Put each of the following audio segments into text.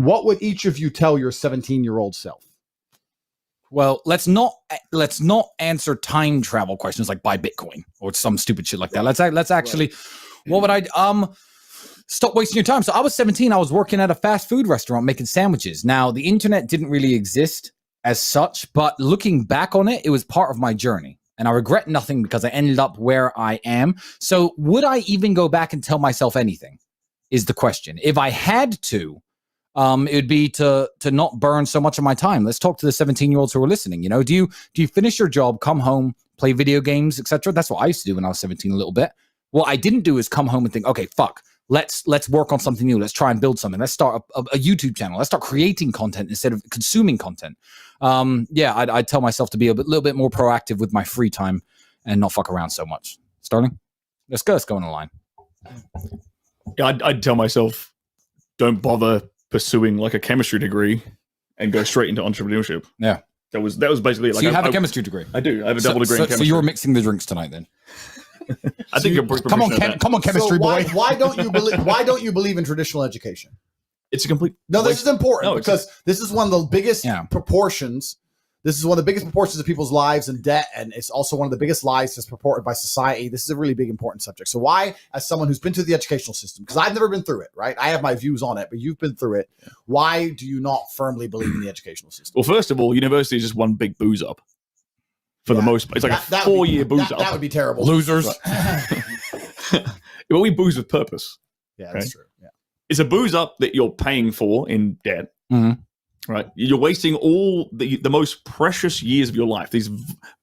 what would each of you tell your 17-year-old self? Well, let's not answer time travel questions like buy Bitcoin or some stupid shit like that. Let's actually, what would I stop wasting your time? So I was 17. I was working at a fast food restaurant making sandwiches. Now the internet didn't really exist as such, but looking back on it, it was part of my journey. And I regret nothing because I ended up where I am. So would I even go back and tell myself anything is the question. If I had to, it would be to not burn so much of my time. Let's talk to the 17-year-olds who are listening. You know, do you finish your job, come home, play video games, etc.? That's what I used to do when I was 17 a little bit. What I didn't do is come home and think, okay, fuck, let's work on something new. Let's try and build something. Let's start a YouTube channel. Let's start creating content instead of consuming content. I'd tell myself to be a little bit more proactive with my free time and not fuck around so much. Sterling, let's go on the line. Yeah, I'd tell myself, don't bother pursuing like a chemistry degree and go straight into entrepreneurship. Yeah. That was basically it. So you have a chemistry degree? I do. I have a double degree in chemistry. So you were mixing the drinks tonight then? I think you're come on, chemistry boy. Why don't you believe in traditional education? It's a complete. No, this is important because this is one of the biggest proportions. This is one of the biggest proportions of people's lives and debt, and it's also one of the biggest lies that's purported by society. This is a really big, important subject. So why, as someone who's been through the educational system, because I've never been through it, right? I have my views on it, but you've been through it. Yeah. Why do you not firmly believe in the educational system? Well, first of all, university is just one big booze up. For the most part. It's like a 4-year booze up. That would be terrible. Losers. Well, we booze with purpose. Yeah, that's true. Yeah. It's a booze up that you're paying for in debt. Mm-hmm. Right, you're wasting all the most precious years of your life. These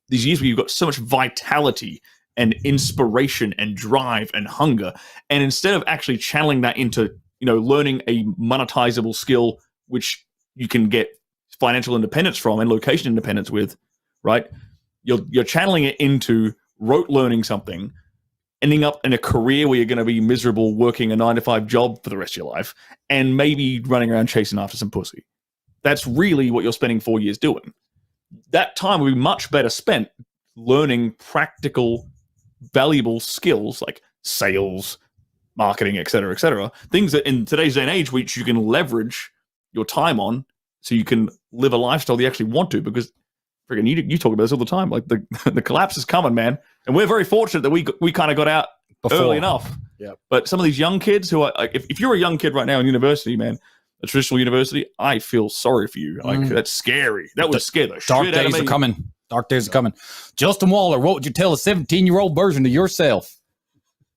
years where you've got so much vitality and inspiration and drive and hunger, and instead of actually channeling that into learning a monetizable skill which you can get financial independence from and location independence with, right? You're channeling it into rote learning something, ending up in a career where you're going to be miserable working a 9-to-5 job for the rest of your life, and maybe running around chasing after some pussy. That's really what you're spending 4 years doing. That time would be much better spent learning practical, valuable skills like sales, marketing, et cetera, things that in today's day and age, which you can leverage your time on so you can live a lifestyle you actually want to, because freaking you talk about this all the time. Like the collapse is coming, man. And we're very fortunate that we kind of got out early enough. Yeah. But some of these young kids who are, if you're a young kid right now in university, man, a traditional university, I feel sorry for you. Like, that's scary. That would scare the shit out of me. Dark days are coming. Dark days are coming. Justin Waller, what would you tell a 17-year-old version of yourself?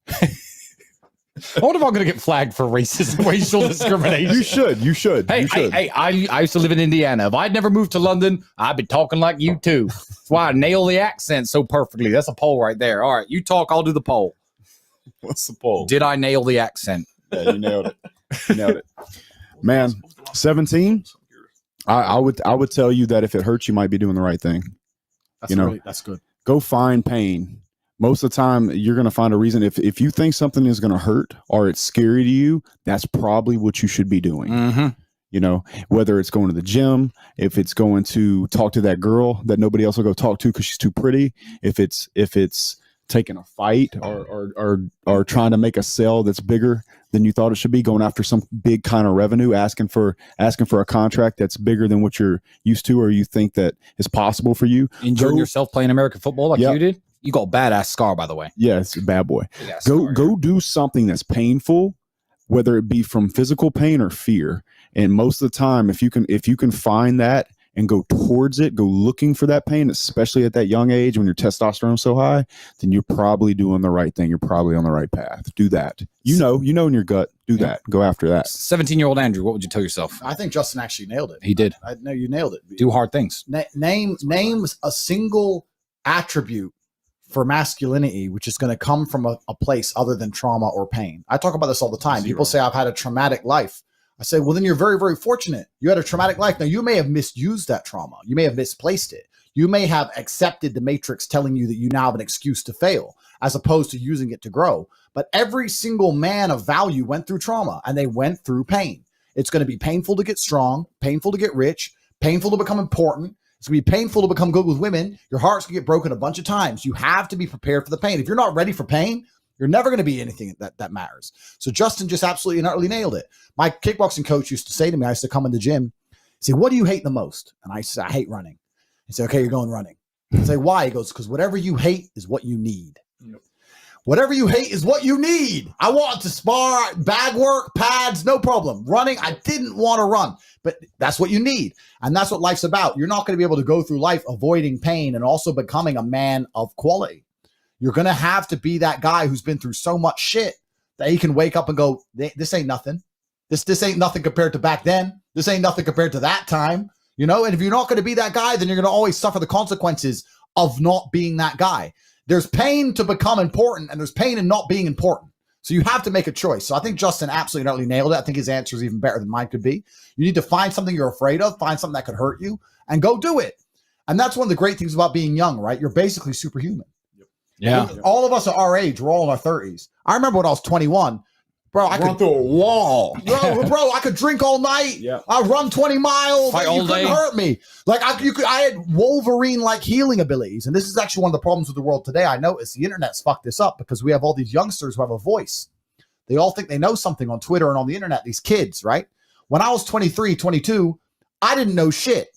I wonder if I'm going to get flagged for racism, racial discrimination. You should. Hey, I used to live in Indiana. If I'd never moved to London, I'd be talking like you too. That's why I nail the accent so perfectly. That's a poll right there. All right, you talk, I'll do the poll. What's the poll? Did I nail the accent? Yeah, you nailed it. Man, 17. I would tell you that if it hurts, you might be doing the right thing. That's good. Go find pain. Most of the time, you're going to find a reason. If you think something is going to hurt or it's scary to you, that's probably what you should be doing. Mm-hmm. Whether it's going to the gym, if it's going to talk to that girl that nobody else will go talk to because she's too pretty, if it's taking a fight or trying to make a sale that's bigger than you thought it should be, going after some big kind of revenue, asking for a contract that's bigger than what you're used to or you think that is possible for you. Enjoying yourself playing American football like you did? You got a badass scar, by the way. Yeah, it's a bad boy. Go do something that's painful, whether it be from physical pain or fear. And most of the time, if you can find that and go towards it, go looking for that pain, especially at that young age when your testosterone's so high, then you're probably doing the right thing. You're probably on the right path. Do that. You know in your gut. Do that. Go after that. 17-year-old Andrew, what would you tell yourself? I think Justin actually nailed it. He did. I know you nailed it. Do hard things. Name a single attribute for masculinity, which is going to come from a place other than trauma or pain. I talk about this all the time. People say, I've had a traumatic life. I say, well, then you're very, very fortunate. You had a traumatic life. Now, you may have misused that trauma. You may have misplaced it. You may have accepted the matrix telling you that you now have an excuse to fail, as opposed to using it to grow. But every single man of value went through trauma, and they went through pain. It's going to be painful to get strong, painful to get rich, painful to become important. It's going to be painful to become good with women. Your heart's going to get broken a bunch of times. You have to be prepared for the pain. If you're not ready for pain, You're never going to be anything that matters. So Justin just absolutely and utterly nailed it. My kickboxing coach used to say to me, I used to come in the gym, say, what do you hate the most? And I said, I hate running. He said, okay, you're going running. I say, why? He goes, because whatever you hate is what you need. Yep. Whatever you hate is what you need. I wanted to spar, bag work, pads, no problem. Running, I didn't want to run, but that's what you need. And that's what life's about. You're not going to be able to go through life avoiding pain and also becoming a man of quality. You're going to have to be that guy who's been through so much shit that he can wake up and go, this ain't nothing. This ain't nothing compared to back then. This ain't nothing compared to that time. You know, and if you're not going to be that guy, then you're going to always suffer the consequences of not being that guy. There's pain to become important, and there's pain in not being important. So you have to make a choice. So I think Justin absolutely utterly nailed it. I think his answer is even better than mine could be. You need to find something you're afraid of, find something that could hurt you, and go do it. And that's one of the great things about being young, right? You're basically superhuman. Yeah. All of us are our age. We're all in our 30s. I remember when I was 21, bro, I could through a wall. Bro, I could drink all night. Yeah. I run 20 miles. Fight You all couldn't day. hurt me. Like I had Wolverine-like healing abilities. And this is actually one of the problems with the world today. I noticed the internet's fucked this up because we have all these youngsters who have a voice. They all think they know something on Twitter and on the internet, these kids, right? When I was 23, 22, I didn't know shit.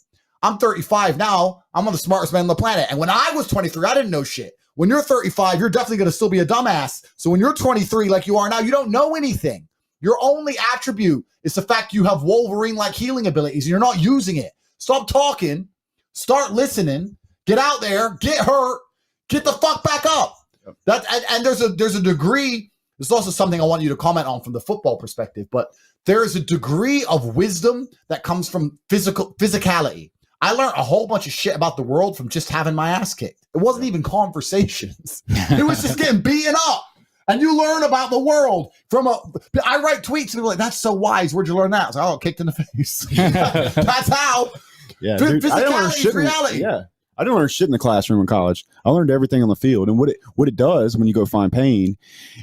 I'm 35 now. I'm one of the smartest men on the planet. And when I was 23, I didn't know shit. When you're 35, you're definitely going to still be a dumbass. So when you're 23, like you are now, you don't know anything. Your only attribute is the fact you have Wolverine-like healing abilities and you're not using it. Stop talking, start listening, get out there, get hurt, get the fuck back up. That and there's a degree. There's also something I want you to comment on from the football perspective, but there is a degree of wisdom that comes from physicality. I learned a whole bunch of shit about the world from just having my ass kicked. It wasn't even conversations. It was just getting beaten up. And you learn about the world I write tweets and people are like, that's so wise. Where'd you learn that? I was like, oh, kicked in the face. That's how. Yeah, dude, I didn't learn Physicality shit is reality. Yeah. I didn't learn shit in the classroom in college. I learned everything on the field. And what it does when you go find pain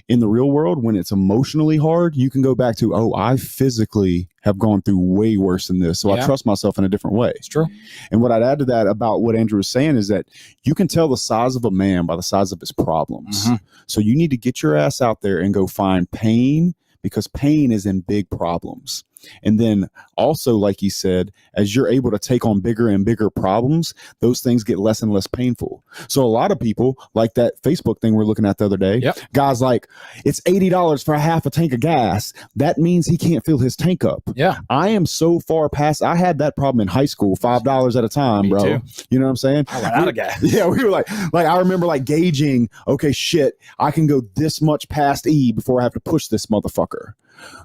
in the real world, when it's emotionally hard, you can go back to, oh, I physically have gone through way worse than this. So I trust myself in a different way. It's true. And what I'd add to that about what Andrew was saying is that you can tell the size of a man by the size of his problems. Mm-hmm. So you need to get your ass out there and go find pain, because pain is in big problems. And then also, like you said, as you're able to take on bigger and bigger problems, those things get less and less painful. So a lot of people, like that Facebook thing we're looking at the other day, guys like, it's $80 for a half a tank of gas. That means he can't fill his tank up. Yeah. I am so far past. I had that problem in high school, $5 at a time, bro. Too. You know what I'm saying? I ran out of gas. Yeah, we were like I remember like gauging, okay, shit, I can go this much past E before I have to push this motherfucker.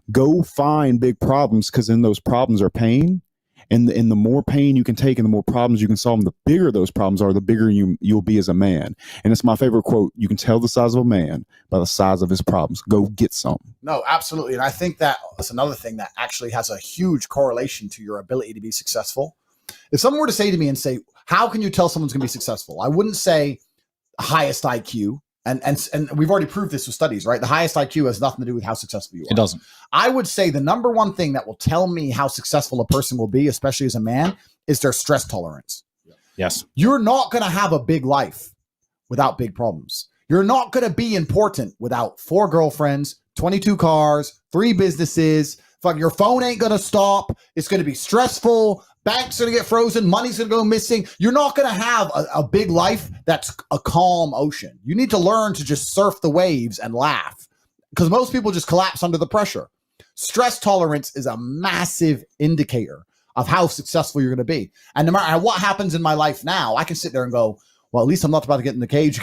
Go find big problems, because in those problems are pain. And the more pain you can take and the more problems you can solve, the bigger those problems are, the bigger you'll be as a man. And it's my favorite quote. You can tell the size of a man by the size of his problems. Go get some. No, absolutely. And I think that's another thing that actually has a huge correlation to your ability to be successful. If someone were to say to me and say, how can you tell someone's going to be successful? I wouldn't say highest IQ. And we've already proved this with studies, right? The highest IQ has nothing to do with how successful you are. It doesn't. I would say the number one thing that will tell me how successful a person will be, especially as a man, is their stress tolerance. Yes. You're not going to have a big life without big problems. You're not going to be important without 4 girlfriends, 22 cars, 3 businesses. Fuck, your phone ain't going to stop. It's going to be stressful. Banks are going to get frozen. Money's going to go missing. You're not going to have a big life that's a calm ocean. You need to learn to just surf the waves and laugh, because most people just collapse under the pressure. Stress tolerance is a massive indicator of how successful you're going to be. And no matter what happens in my life now, I can sit there and go, well, at least I'm not about to get in the cage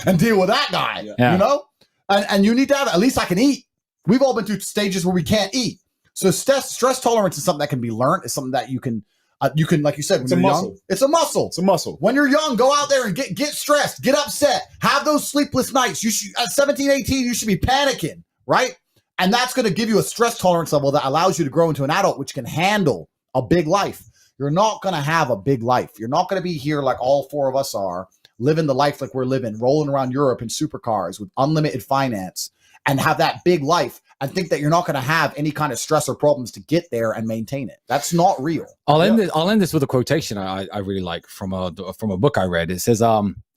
and deal with that guy, you know? And you need to have, at least I can eat. We've all been through stages where we can't eat. So stress tolerance is something that can be learned. It's something that you can, like you said, when you're young, it's a muscle. It's a muscle. When you're young, go out there and get stressed, get upset, have those sleepless nights. You should, at 17, 18, you should be panicking, right? And that's going to give you a stress tolerance level that allows you to grow into an adult, which can handle a big life. You're not going to have a big life. You're not going to be here like all 4 of us are, living the life like we're living, rolling around Europe in supercars with unlimited finance, and have that big life and think that you're not going to have any kind of stress or problems to get there and maintain it. That's not real. I'll end this with a quotation I really like from a book I read. It says,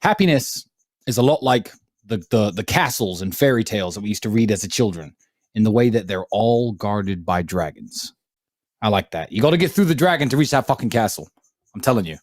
happiness is a lot like the castles and fairy tales that we used to read as a children in the way that they're all guarded by dragons. I like that. You got to get through the dragon to reach that fucking castle. I'm telling you.